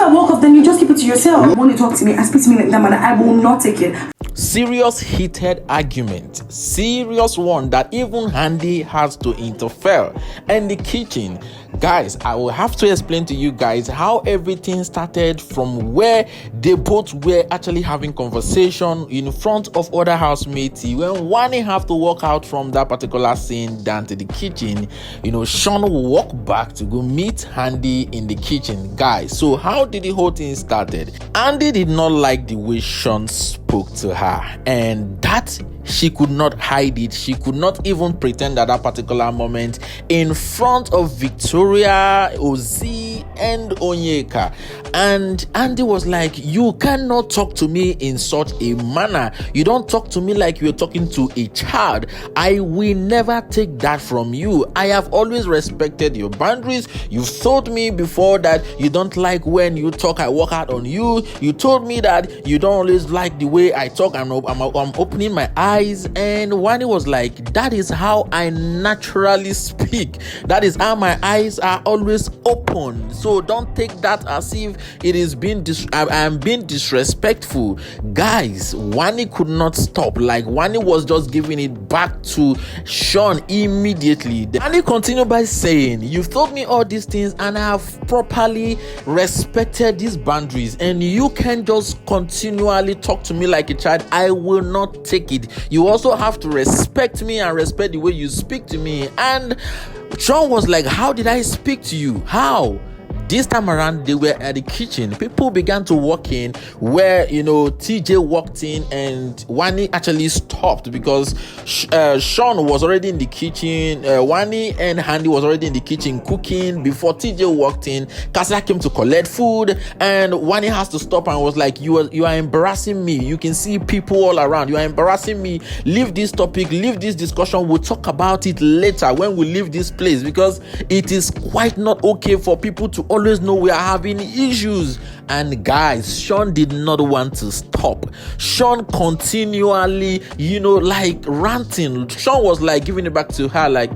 I walk off, then you just keep it to yourself. You want to talk to me and speak to me like that manner, I will not take it. Serious heated argument, serious one that even Handi has to interfere in the kitchen. Guys, I will have to explain to you guys how everything started from where they both were actually having conversation in front of other housemates. When Wanni have to walk out from that particular scene down to the kitchen, Shaun will walk back to go meet Handi in the kitchen. Guys, so how did the whole thing started? Handi did not like the way Shaun spoke to her, and that she could not hide it. She could not even pretend at that particular moment in front of Victoria, Ozzy, and Onyeka. And Handi was like, you cannot talk to me in such a manner. You don't talk to me like you're talking to a child. I will never take that from you. I have always respected your boundaries. You've told me before that you don't like when you talk, I walk out on you. You told me that you don't always like the way I talk. I'm opening my eyes. And Wanni was like, that is how I naturally speak. That is how my eyes are always open. So don't take that as if it is I'm being disrespectful. Guys, Wanni could not stop. Like, Wanni was just giving it back to Shaun immediately. Wanni continued by saying, you've told me all these things and I have properly respected these boundaries, and you can just continually talk to me like a child. I will not take it. You also have to respect me and respect the way you speak to me. And Shaun was like, how did I speak to you? How? This time around, they were at the kitchen. People began to walk in where, TJ walked in and Wanni actually stopped because Shaun was already in the kitchen. Wanni and Handi was already in the kitchen cooking before TJ walked in. Kasa came to collect food and Wanni has to stop and was like, you are embarrassing me. You can see people all around. You are embarrassing me. Leave this topic, leave this discussion. We'll talk about it later when we leave this place, because it is quite not okay for people to always know we are having issues. And guys, Shaun did not want to stop. Shaun continually, like ranting. Shaun was like giving it back to her, like,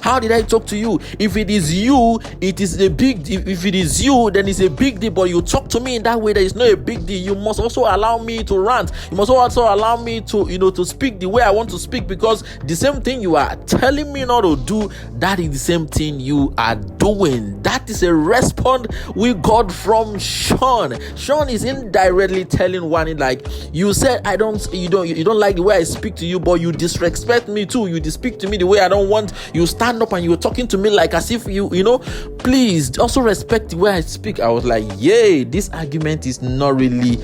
how did I talk to you? If it is you, it is a big deal. If it is you, then it's a big deal. But you talk to me in that way, that is not a big deal. You must also allow me to rant. You must also allow me to, to speak the way I want to speak, because the same thing you are telling me not to do, that is the same thing you are doing. That is a response we got from Shaun. Shaun is indirectly telling Wanni, like, you said you don't like the way I speak to you, but you disrespect me too. You speak to me the way I don't want. You stand up and you're talking to me like as if please also respect the way I speak. I was like, yay, this argument is not really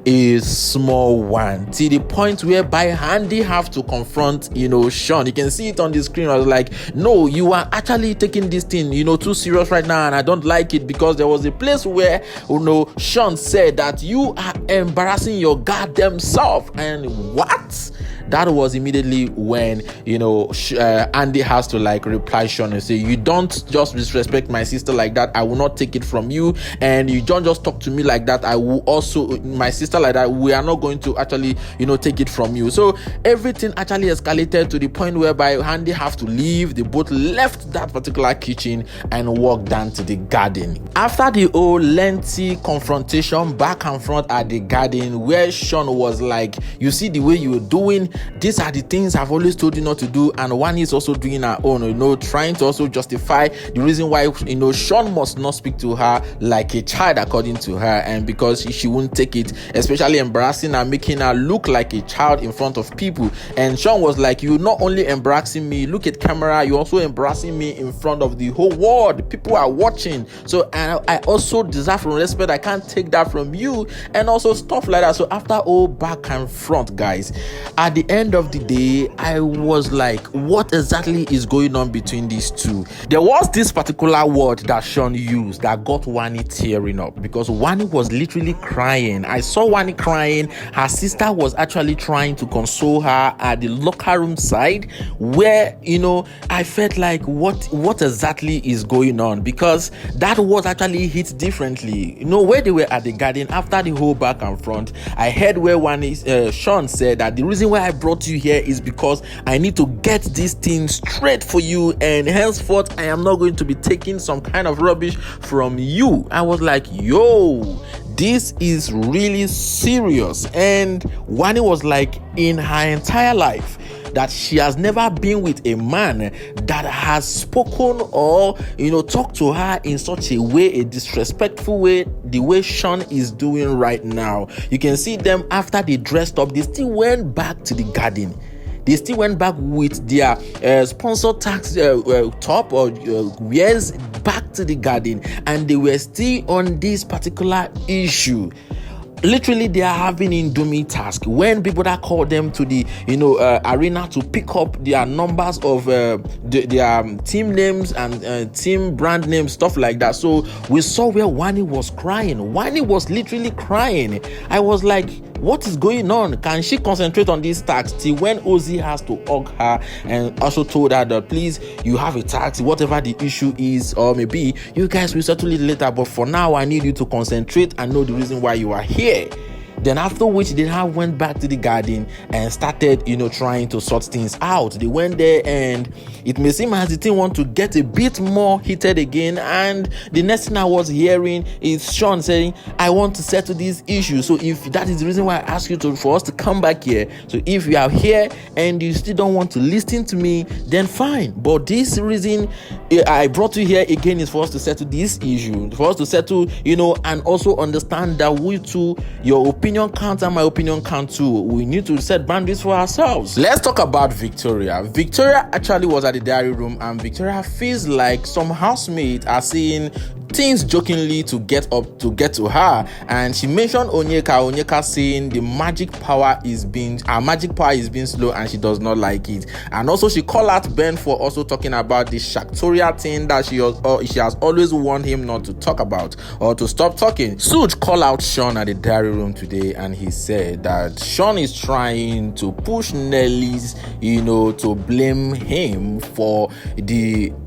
a small one, to the point whereby Handi have to confront Shaun. You can see it on the screen. I was like, no, you are actually taking this thing too serious right now, and I don't like it, because there was a place where Shaun said that you are embarrassing your goddamn self. And what? That was immediately when Handi has to reply Shaun and say, you don't just disrespect my sister like that. I will not take it from you, and you don't just talk to me like that. I will also, my sister like that, we are not going to actually take it from you. So everything actually escalated to the point whereby Handi have to leave. They both left that particular kitchen and walked down to the garden. After the whole lengthy confrontation back and front at the garden, where Shaun was like, you see the way you're doing, these are the things I've always told you not to do. And Wanni is also doing her own, trying to also justify the reason why Shaun must not speak to her like a child, according to her, and because she won't take it, especially embarrassing her, making her look like a child in front of people. And Shaun was like, you're not only embarrassing me, look at camera, you're also embarrassing me in front of the whole world. People are watching, so I also deserve respect. I can't take that from you, and also stuff like that. So after all back and front, guys, at the end of the day, I was like, what exactly is going on between these two? There was this particular word that Shaun used that got Wanni tearing up, because Wanni was literally crying. I saw Wanni crying. Her sister was actually trying to console her at the locker room side, where I felt like, what exactly is going on? Because that was actually hit differently. Where they were at the garden after the whole back and front, I heard where Shaun said that the reason why I brought you here is because I need to get this thing straight for you, and henceforth I am not going to be taking some kind of rubbish from you. I was like, yo, this is really serious. And Wanni was like, in her entire life, that she has never been with a man that has spoken or talked to her in such a way, a disrespectful way, the way Sean is doing right now. You can see them after they dressed up, they still went back to the garden. They still went back with their sponsor tax top or wears back to the garden, and they were still on this particular issue. Literally, they are having Indomie task when people that call them to the arena to pick up their numbers of their team names and team brand names, stuff like that. So we saw where Wanni was crying. Wanni was literally crying. I was like, what is going on? Can she concentrate on this task till when Ozzy has to hug her and also told her that please, you have a tax, whatever the issue is, or maybe you guys will settle it later, but for now I need you to concentrate and know the reason why you are here. Then after which they now went back to the garden and started, trying to sort things out. They went there and it may seem as the thing want to get a bit more heated again. And the next thing I was hearing is Sean saying, I want to settle this issue. So if that is the reason why I asked you for us to come back here. So if you are here and you still don't want to listen to me, then fine. But this reason I brought you here again is for us to settle this issue. For us to settle, and also understand that we too, your opinion counts and my opinion counts too. We need to set boundaries for ourselves. Let's talk about Victoria. Victoria actually was at the diary room, and Victoria feels like some housemates are saying things jokingly to get to her, and she mentioned Onyeka saying the magic power is being slow and she does not like it. And also she called out Ben for also talking about the Shaktoria thing that she has always warned him not to talk about or to stop talking. Sooj called out Sean at the diary room today, and he said that Sean is trying to push Nelly's to blame him for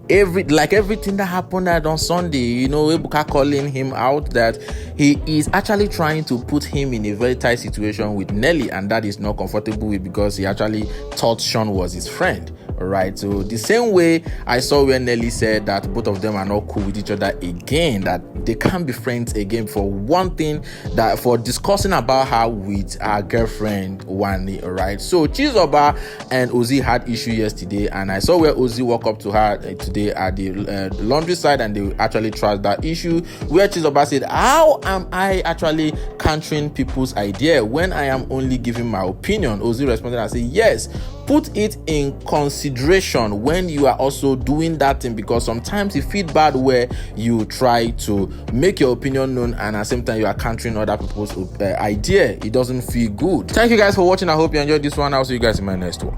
everything that happened on Sunday. Ebuka calling him out that he is actually trying to put him in a very tight situation with Nelly, and that is not comfortable with, because he actually thought Sean was his friend. Right, so the same way I saw where Nelly said that both of them are not cool with each other again, that they can't be friends again for one thing, that for discussing about her with her girlfriend Wanni. Right, so Chizoba and Ozzy had issue yesterday, and I saw where Ozzy walked up to her today at the laundry side, and they actually trashed that issue where Chizoba said, how am I actually countering people's idea when I am only giving my opinion? Ozzy responded and said, yes, put it in consideration when you are also doing that thing, because sometimes you feel bad where you try to make your opinion known and at the same time you are countering other people's idea. It doesn't feel good. Thank you guys for watching. I hope you enjoyed this one. I'll see you guys in my next one.